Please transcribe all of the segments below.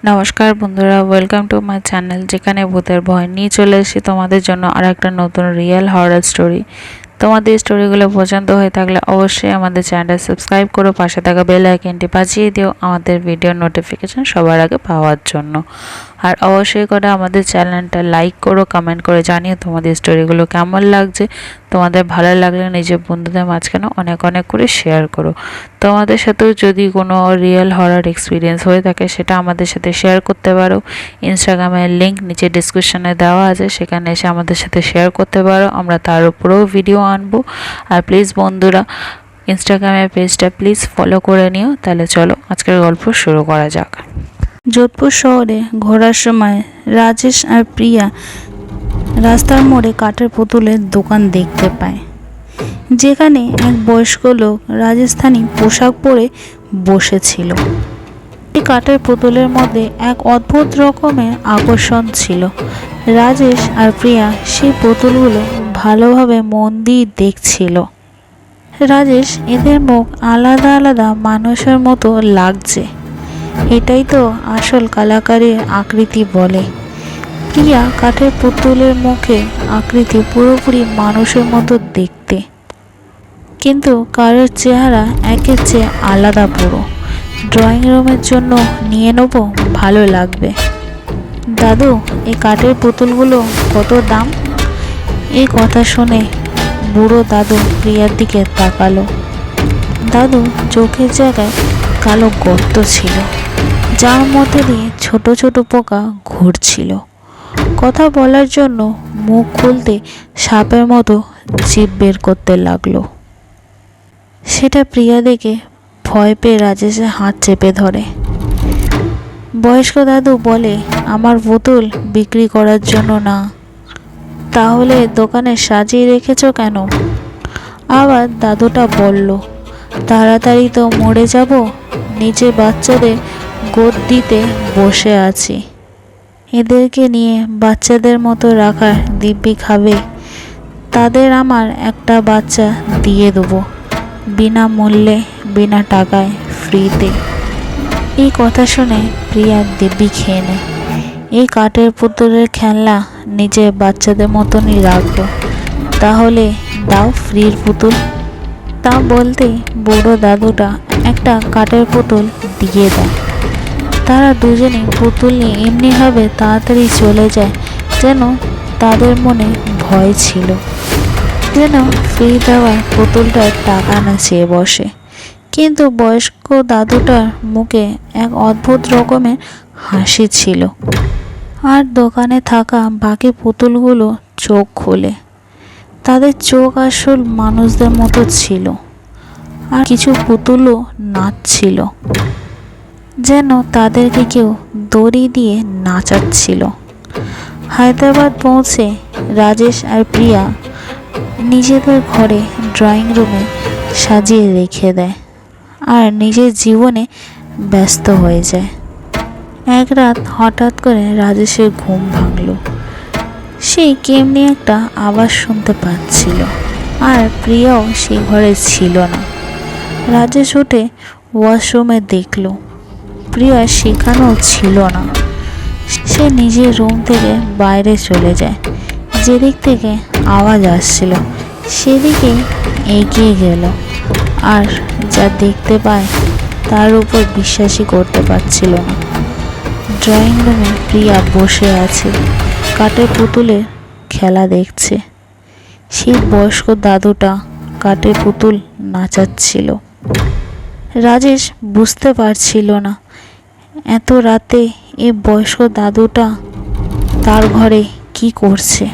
নমস্কার বন্ধুরা, welcome to my channel, যেখানে ভূতের ভয় নিয়ে চলে এসেছি তোমাদের জন্য আর একটা নতুন রিয়েল হরর স্টোরি। তোমাদের স্টোরিগুলো পছন্দ হয়ে থাকলে অবশ্যই আমাদের চ্যানেলটা সাবস্ক্রাইব করো, পাশে থাকা বেল আইকনটি বাজিয়ে দিও আমাদের ভিডিও নোটিফিকেশন সবার আগে পাওয়ার জন্য। আর অবশ্যই করে আমাদের চ্যানেলটা লাইক করো, কমেন্ট করে জানিও তোমাদের স্টোরিগুলো কেমন লাগছে। তোমাদের ভালো লাগলে নিজের বন্ধুদের মাঝখানে অনেক অনেক করে শেয়ার করো। তোমাদের সাথেও যদি কোনো রিয়েল হরর এক্সপিরিয়েন্স হয়ে থাকে সেটা আমাদের সাথে শেয়ার করতে পারো। ইনস্টাগ্রামের লিঙ্ক নিচে ডিসক্রিপশনে দেওয়া আছে, সেখানে এসে আমাদের সাথে শেয়ার করতে পারো, আমরা তার উপরেও ভিডিও আনবো। আর প্লিজ বন্ধুরা, ইনস্টাগ্রামের পেজটা প্লিজ ফলো করে নিও। তাহলে চলো আজকের গল্প শুরু করা যাক। যোধপুর শহরে ঘোরার সময় রাজেশ আর প্রিয়া রাস্তার মোড়ে কাঠের পুতুলের দোকান দেখতে পায়, যেখানে এক বয়স্ক লোক রাজস্থানী পোশাক পরে বসেছিল। এই কাঠের পুতুলের মধ্যে এক অদ্ভুত রকমের আকর্ষণ ছিল। রাজেশ আর প্রিয়া সেই পুতুলগুলো ভালোভাবে মন দিয়ে দেখছিল। রাজেশ, এদের মুখ আলাদা আলাদা মানুষের মতো লাগছে, এটাই তো আসল কালাকারের আকৃতি বলে। প্রিয়া, কাঠের পুতুলের মুখে আকৃতি পুরোপুরি মানুষের মতো দেখতে, কিন্তু কারোর চেহারা একের চেয়ে আলাদা। পুরো ড্রয়িং রুমের জন্য নিয়ে নেব, ভালো লাগবে। দাদু, এই কাঠের পুতুলগুলো কত দাম? এই কথা শুনে বুড়ো দাদু প্রিয়ার দিকে তাকালো। দাদু চোখের জায়গায় কালো গর্ত ছিল, যার মধ্যে দিয়ে ছোট ছোট পোকা ঘুরছিল। কথা বলার জন্য মুখ খুলতে সাপের মতো জিভ বের করতে লাগলো। সেটা প্রিয়া দেখে ভয় পেয়ে রাজেশের হাত চেপে ধরে। বয়স্ক দাদু বলে, আমার পুতুল বিক্রি করার জন্য না। তাহলে দোকানে সাজিয়ে রেখেছ কেন? আবার দাদুটা বলল, তাড়াতাড়ি তো মরে যাব, নিচে বাচ্চাদের গোদ দিতে বসে আছি। এদেরকে নিয়ে বাচ্চাদের মতো রাখার দিব্যি খাবে? তাদের আমার একটা বাচ্চা দিয়ে দেবো, বিনামূল্যে, বিনা টাকায়, ফ্রিতে। এই কথা শুনে প্রিয়া দিব্যি খেয়ে নেয়। এই কাঠের পুতুলের খেলনা নিজের বাচ্চাদের মতনই রাখবো, তাহলে দাও ফ্রির পুতুল। তা বলতেই বুড়ো দাদুটা একটা কাঠের পুতুল দিয়ে দেয়। তারা দুজনেই পুতুল নিয়ে এমনিভাবে তাড়াতাড়ি চলে যায়, যেন তাদের মনে ভয় ছিল, যেন ফ্রি দেওয়ার পুতুলটার টাকা না চেয়ে বসে। কিন্তু বয়স্ক দাদুটার মুখে এক অদ্ভুত রকমের হাসি ছিল। আর দোকানে থাকা বাকি পুতুলগুলো চোখ খোলে। তাদের চোখ আসল মানুষদের মতো ছিল, আর কিছু পুতুলও নাচছিল, যেন তাদেরকে কেউ দড়ি দিয়ে নাচাচ্ছিল। হায়দ্রাবাদ পৌঁছে রাজেশ আর প্রিয়া নিজেদের ঘরে ড্রয়িং রুমে সাজিয়ে রেখে দেয় আর নিজের জীবনে ব্যস্ত হয়ে যায়। এক রাত হঠাৎ করে রাজেশের ঘুম ভাঙল। সে কেমনি একটা আওয়াজ শুনতে পাচ্ছিল, আর প্রিয়াও সেই ঘরে ছিল না। রাজেশ উঠে ওয়াশরুমে দেখল প্রিয়া সেখানেও ছিল না। সে নিজের রুম থেকে বাইরে চলে যায়, যেদিক থেকে আওয়াজ আসছিল সেদিকে এগিয়ে গেল, আর যা দেখতে পায় তার উপর বিশ্বাসই করতে পারছিল না। ড্রয়িং রুমে প্রিয়া বসে আছে, কাঠের পুতুলের খেলা দেখছে। সেই বয়স্ক দাদুটা কাঠের পুতুল নাচাচ্ছিল। রাজেশ বুঝতে পারছিল না এত রাতে এই বয়স্ক দাদুটা তার ঘরে কি করছে।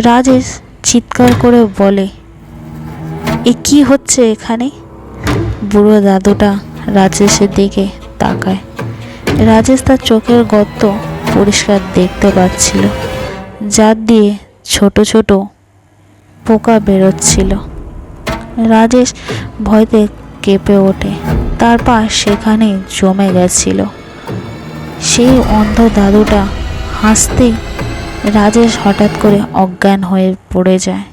রাজেশ চিৎকার করে বলে, এ কি হচ্ছে এখানে? বুড়ো দাদুটা রাজেশের দিকে তাকায়। রাজেশ তার চোখের গর্ত পরিষ্কার দেখতে পাচ্ছিল, যার দিয়ে ছোট ছোট পোকা বেরোচ্ছিল। রাজেশ ভয়তে কেঁপে ওঠে, তার পা সেখানে জমে গেছিল। সেই অন্ধ দাদুটা হাসতেই রাজেশ হঠাৎ করে অজ্ঞান হয়ে পড়ে যায়।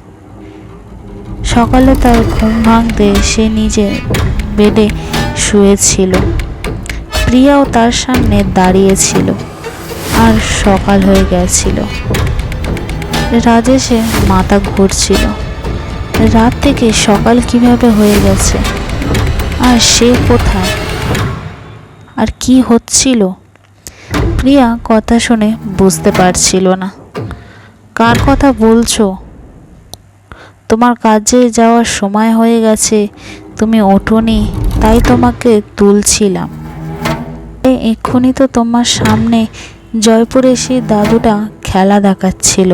সকালে তার ঘুম ভাঙতে সে নিজের বেডে শুয়েছিল। প্রিয়াও তার সামনে দাঁড়িয়েছিল। আর সকাল হয়ে গেছিল। রাজেশের মাথা ঘুরছিল, রাত থেকে সকাল কিভাবে হয়ে গেছে, আর সে কোথায়, আর কি হচ্ছিল। প্রিয়া কথা শুনে বুঝতে পারছিল না। কার কথা বলছো? তোমার কাজে যাওয়ার সময় হয়ে গেছে, তুমি ওঠোনি, তাই তোমাকে তুলছিলাম। এক্ষুনি তো তোমার সামনে জয়পুরে সেই দাদুটা খেলা দেখাচ্ছিল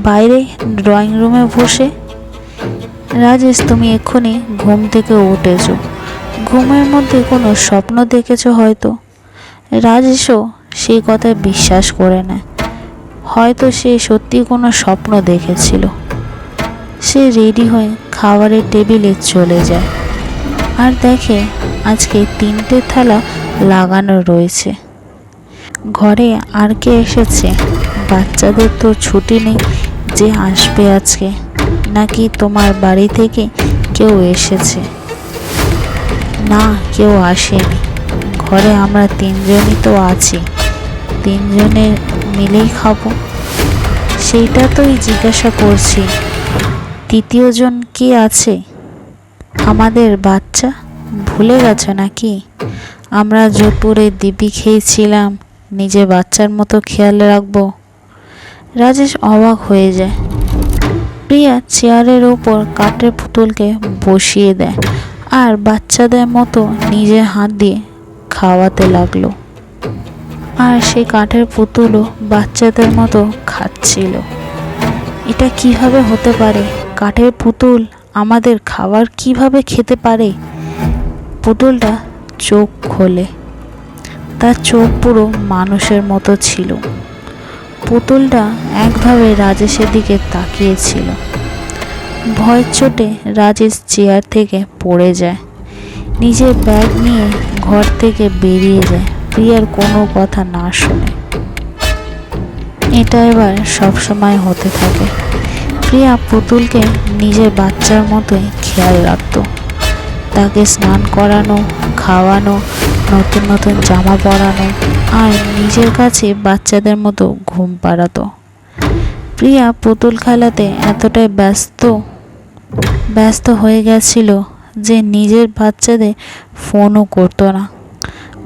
বাইরে ড্রয়িং রুমে বসে। রাজেশ, তুমি এক্ষুনি ঘুম থেকে উঠেছো, ঘুমের মধ্যে কোনো স্বপ্ন দেখেছো হয়তো। রাজেশও সেই কথায় বিশ্বাস করে নেয়, হয়তো সে সত্যি কোনো স্বপ্ন দেখেছিল। সে রেডি হয়ে খাবারের টেবিলে চলে যায় আর দেখে আজকে 3টে থালা লাগানো রয়েছে। ঘরে আর কে এসেছে? বাচ্চাদের তো ছুটি নেই যে আসবে আজকে, নাকি তোমার বাড়ি থেকে কেউ এসেছে? না, কেউ আসেনি। ঘরে আমরা 3জনই তো আছি, 3জনে মিলেই খাবো। সেইটা তোই জিজ্ঞাসা করছি, তৃতীয়জন কে আছে? আমাদের বাচ্চা ভুলে গেছো নাকি? আমরা জয়পুরে দিব্যি খেয়েছিলাম, নিজে বাচ্চার মতো খেয়াল রাখবো। রাজেশ অবাক হয়ে যায়। প্রিয়া চেয়ারের ওপর কাঠের পুতুলকে বসিয়ে দেয় আর বাচ্চাদের মতো নিজের হাত দিয়ে খাওয়াতে লাগলো। আর সেই কাঠের পুতুলও বাচ্চাদের মতো খাচ্ছিল। এটা কিভাবে হতে পারে? কাঠের পুতুল আমাদের খাবার কিভাবে খেতে পারে? পুতুলটা চোখ খোলে, তার চোখ পুরো মানুষের মতো ছিল। পুতুলটা একভাবে রাজেশের দিকে তাকিয়েছিল। ভয়ের চোটে রাজেশ চেয়ার থেকে পড়ে যায়, নিজের ব্যাগ নিয়ে ঘর থেকে বেরিয়ে যায় প্রিয়ার কোনো কথা না শুনে। এটা এবার সবসময় হতে থাকে। প্রিয়া পুতুলকে নিজের বাচ্চার মতোই খেয়াল রাখত, তাকে স্নান করানো, খাওয়ানো, নতুন নতুন জামা পরানো আর নিজের কাছে বাচ্চাদের মতো ঘুম পাড়াতো। প্রিয়া পুতুল খেলাতে এতটাই ব্যস্ত হয়ে গেছিল যে নিজের বাচ্চাদের ফোনও করতো না।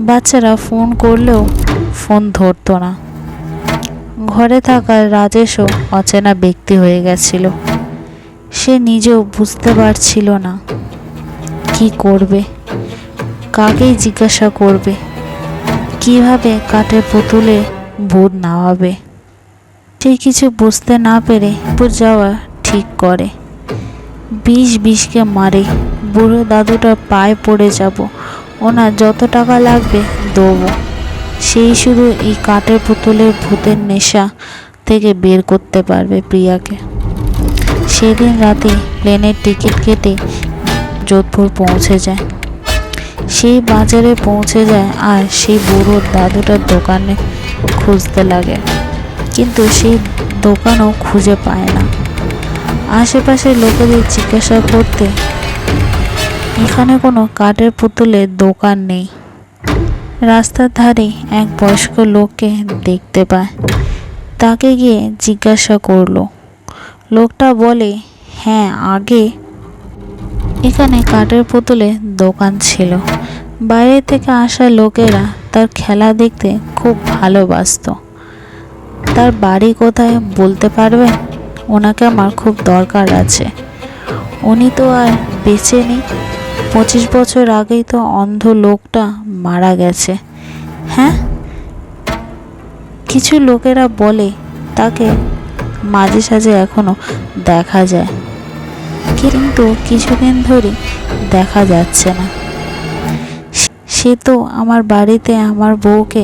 বাচ্চারা ফোন করলেও ফোন ধরতো না। ঘরে থাকা রাজেশও অচেনা ব্যক্তি হয়ে গেছিল। সে নিজেও বুঝতে পারছিল না কি করবে, কাকেই জিজ্ঞাসা করবে, কিভাবে কাঠের পুতুলে ভূত নামাবে। সে কিছু বুঝতে না পেরে যাওয়া ঠিক করে। বিষকে মারে, বুড়ো দাদুটার পায়ে পড়ে যাব, ওনার যত টাকা লাগবে দেবো। সেই শুধু এই কাঠের পুতুলের ভূতের নেশা থেকে বের করতে পারবে প্রিয়াকে। সেদিন রাতে প্লেনের টিকিট কেটে যোধপুর পৌঁছে যায়। সেই বাজারে পৌঁছে যায় আর সেই বুড়ো দাদুটার দোকানে খুঁজতে লাগে, কিন্তু সেই দোকানও খুঁজে পায় না। আশেপাশের লোকেদের জিজ্ঞাসা করতে এখানে কোনো কাঠের পুতুলের দোকান নেই। রাস্তার ধারে এক বয়স্ক লোককে দেখতে পায়, তাকে গিয়ে জিজ্ঞাসা করলো। লোকটা বলে, হ্যাঁ, আগে এখানে কাঠের পুতুলের দোকান ছিল। বাইরে থেকে আসা লোকেরা তার খেলা দেখতে খুব ভালোবাসতো। তার বাড়ি কোথায় বলতে পারবেন? ওনাকে আমার খুব দরকার আছে। উনি তো আর বেঁচে নেই, 25 বছর আগেই তো অন্ধ লোকটা মারা গেছে। হ্যাঁ, কিছু লোকেরা বলে তাকে মাঝে সাঝে এখনো দেখা যায়, কিন্তু কিছুদিন ধরে দেখা যাচ্ছে না। সে তো আমার বাড়িতে আমার বউকে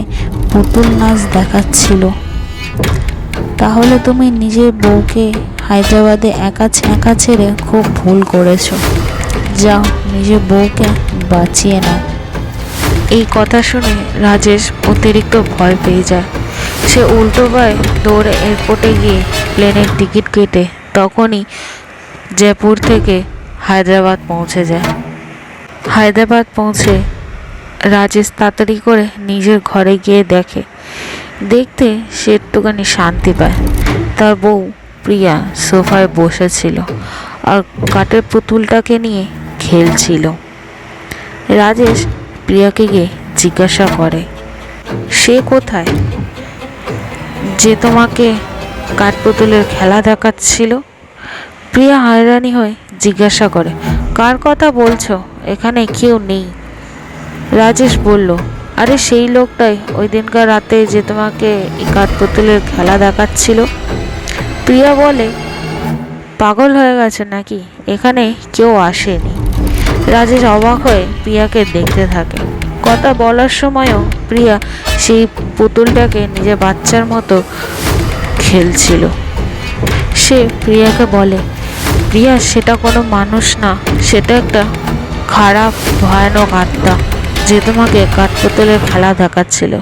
পুতুল নাচ দেখাচ্ছিল। তাহলে তুমি নিজের বউকে হায়দ্রাবাদে একা ছেড়ে খুব ভুল করেছো। যাও, নিজের বউকে বাঁচিয়ে নাও। এই কথা শুনে রাজেশ অতিরিক্ত ভয় পেয়ে যায়। সে উল্টো পায়ে দৌড়ে এয়ারপোর্টে গিয়ে প্লেনের টিকিট কেটে তখনই জয়পুর থেকে হায়দ্রাবাদ পৌঁছে যায়। হায়দ্রাবাদ পৌঁছে রাজেশ তাড়াতাড়ি করে নিজের ঘরে গিয়ে দেখতে সে একটুখানি শান্তি পায়। তার বউ প্রিয়া সোফায় বসেছিল আর কাঠের পুতুলটাকে নিয়ে খেলছিল। রাজেশ প্রিয়াকে গিয়ে জিজ্ঞাসা করে, সে কোথায় যে তোমাকে কাঠপুতুলের খেলা দেখাচ্ছিল? প্রিয়া হয়রানি হয়ে জিজ্ঞাসা করে, কার কথা বলছো? এখানে কেউ নেই। রাজেশ বলল, আরে সেই লোকটাই ওই দিনকার রাতে যে তোমাকে এই কাঠপুতুলের খেলা দেখাচ্ছিল। প্রিয়া বলে, পাগল হয়ে গেছে নাকি? এখানে কেউ আসেনি। রাজেশ অবাক হয়ে প্রিয়াকে দেখতে থাকে। কথা বলার সময়ও প্রিয়া সেই পুতুলটাকে নিজের বাচ্চার মতো খেলছিল। সে প্রিয়াকে বলে, প্রিয়া, সেটা কোনো মানুষ না, সেটা একটা খারাপ ভয়ানক আত্মা যে তোমাকে কাঠপুতুলের খেলা দেখাচ্ছিল।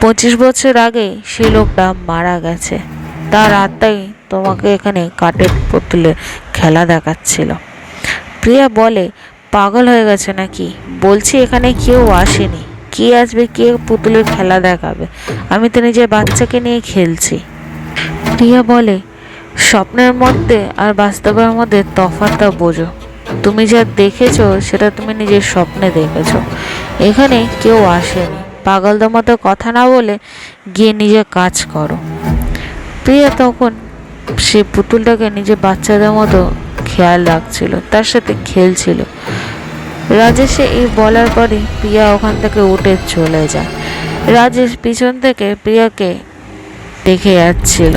25 বছর আগে সেই লোকটা মারা গেছে, তার আত্মাই তোমাকে এখানে কাঠের পুতুলের খেলা দেখাচ্ছিল। প্রিয়া বলে, পাগল হয়ে গেছে নাকি? বলছি এখানে কেউ আসেনি, কে আসবে, কে পুতুলের খেলা দেখাবে? আমি তো নিজের বাচ্চাকে নিয়ে খেলছি। প্রিয়া বলে, স্বপ্নের মধ্যে আর বাস্তবের মধ্যে তফাৎটা বোঝো। তুমি যা দেখেছো সেটা তুমি নিজের স্বপ্নে দেখেছো, এখানে কেউ আসেনি। পাগলদের মতো কথা না বলে গিয়ে নিজের কাজ করো। প্রিয়া তখন সে পুতুলটাকে নিজের বাচ্চাদের মতো খেয়াল রাখছিল, তার সাথে খেলছিল। রাজেশে এই বলার পরে প্রিয়া ওখান থেকে উঠে চলে যায়। রাজেশ পিছন থেকে প্রিয়াকে দেখে যাচ্ছিল,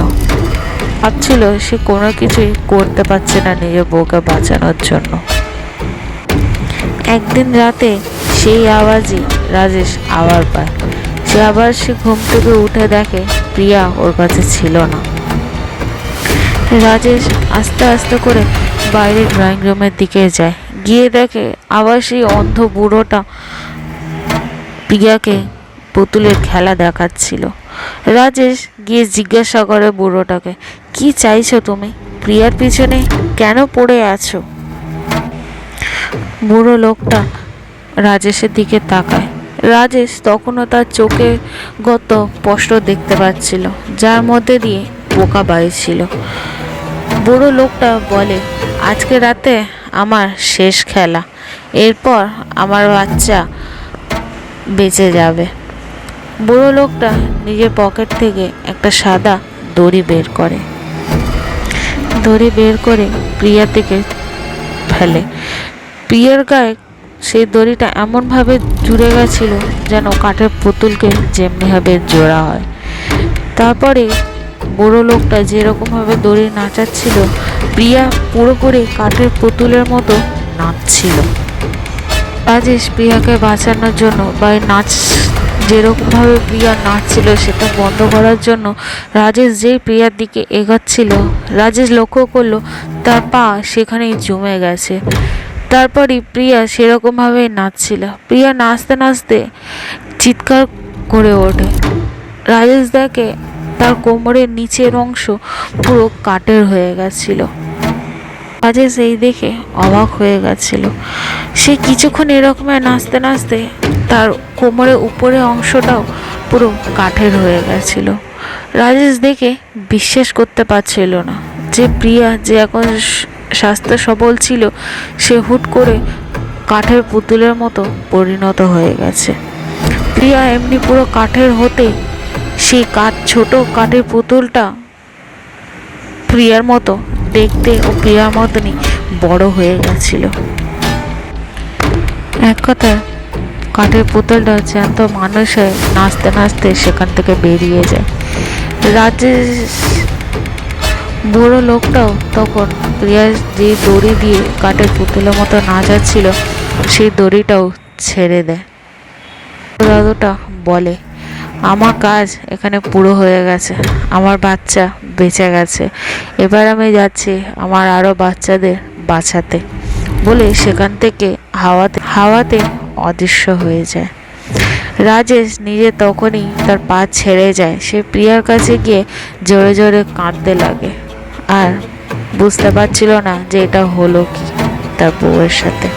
ভাবছিল সে কোনো কিছুই করতে পারছে না নিজের বউকে বাঁচানোর জন্য। একদিন রাতে সেই আওয়াজই রাজেশ আবার পায়। সে ঘুম থেকে উঠে দেখে প্রিয়া ওর কাছে ছিল না। রাজেশ আস্তে আস্তে করে বাইরের ড্রয়িং রুমের দিকে যায়, গিয়ে দেখে আবার সেই অন্ধ বুড়োটা প্রিয়াকে পুতুলের খেলা দেখাচ্ছিল। রাজেশ গিয়ে জিজ্ঞাসা করে বুড়োটাকে, কি চাইছো তুমি? প্রিয়ার পিছনে কেন পড়ে আছো? বুড়ো লোকটা রাজেশের দিকে তাকায়। রাজেশ তখনও তার চোখে গত স্পষ্ট দেখতে পাচ্ছিল, যার মধ্যে দিয়ে পোকা বাইছিল। বুড়ো লোকটা বলে, আজকে রাতে আমার শেষ খেলা, এরপর আমার বাচ্চা বেঁচে যাবে। বুড়ো লোকটা নিজের পকেট থেকে একটা সাদা দড়ি বের করে প্রিয়ার দিকে ফেলে। প্রিয়ার গায়ে সেই দড়িটা এমনভাবে জুড়ে গেছিল যেন কাঠের পুতুলকে যেমনিভাবে জোড়া হয়। তারপরে বুড়ো লোকটা যেরকমভাবে দড়ি নাচাচ্ছিল, প্রিয়া পুরোপুরি কাঠের পুতুলের মতো নাচছিল। রাজেশ প্রিয়াকে বাঁচানোর জন্য বা নাচ যেরকমভাবে প্রিয়া নাচছিল সেটা বন্ধ করার জন্য রাজেশ যেই প্রিয়ার দিকে এগোচ্ছিল, রাজেশ লক্ষ্য করলো তার পা সেখানেই জমে গেছে। তারপরই প্রিয়া সেরকমভাবেই নাচছিল। প্রিয়া নাচতে নাচতে চিৎকার করে ওঠে। রাজেশ দেখে তার কোমরের নিচের অংশ পুরো কাঠের হয়ে গেছিল। রাজেশ এই দেখে অবাক হয়ে গেছিল। সে কিছুক্ষণ এরকমের নাচতে নাচতে তার কোমরের উপরের অংশটাও পুরো কাঠের হয়ে গেছিল। রাজেশ দেখে বিশ্বাস করতে পারছিল না যে প্রিয়া যে এখন স্বাস্থ্য সবল ছিল, সে হুট করে কাঠের পুতুলের মতো পরিণত হয়ে গেছে। প্রিয়া এমনি পুরো কাঠের হতে সেই ছোট কাঠের পুতুলটা প্রিয়ার মতো দেখতে ও প্রিয়ার মতনই বড় হয়ে গেছিল। এক কথায় কাঠের পুতুলটা জ্যান্ত মানুষ হয়ে নাচতে নাচতে সেখান থেকে বেরিয়ে যায়। রাজেশ বুড়ো লোকটাও তখন প্রিয়ার যে দড়ি দিয়ে কাঠের পুতুলের মতো নাচাচ্ছিল সেই দড়িটাও ছেড়ে দেয়। দাদুটা বলে, আমার কাজ এখানে পুরো হয়ে গেছে, আমার বাচ্চা বেঁচে গেছে, এবার আমি যাচ্ছি আমার আরও বাচ্চাদের বাঁচাতে বলে সেখান থেকে হাওয়াতে অদৃশ্য হয়ে যায়। রাজেশ নিজে তখনই তার পা ছেড়ে যায়। সে প্রিয়ার কাছে গিয়ে জোরে জোরে কাঁদতে লাগে আর বুঝতে পারছিল না যে এটা হলো কি তার বউয়ের সাথে।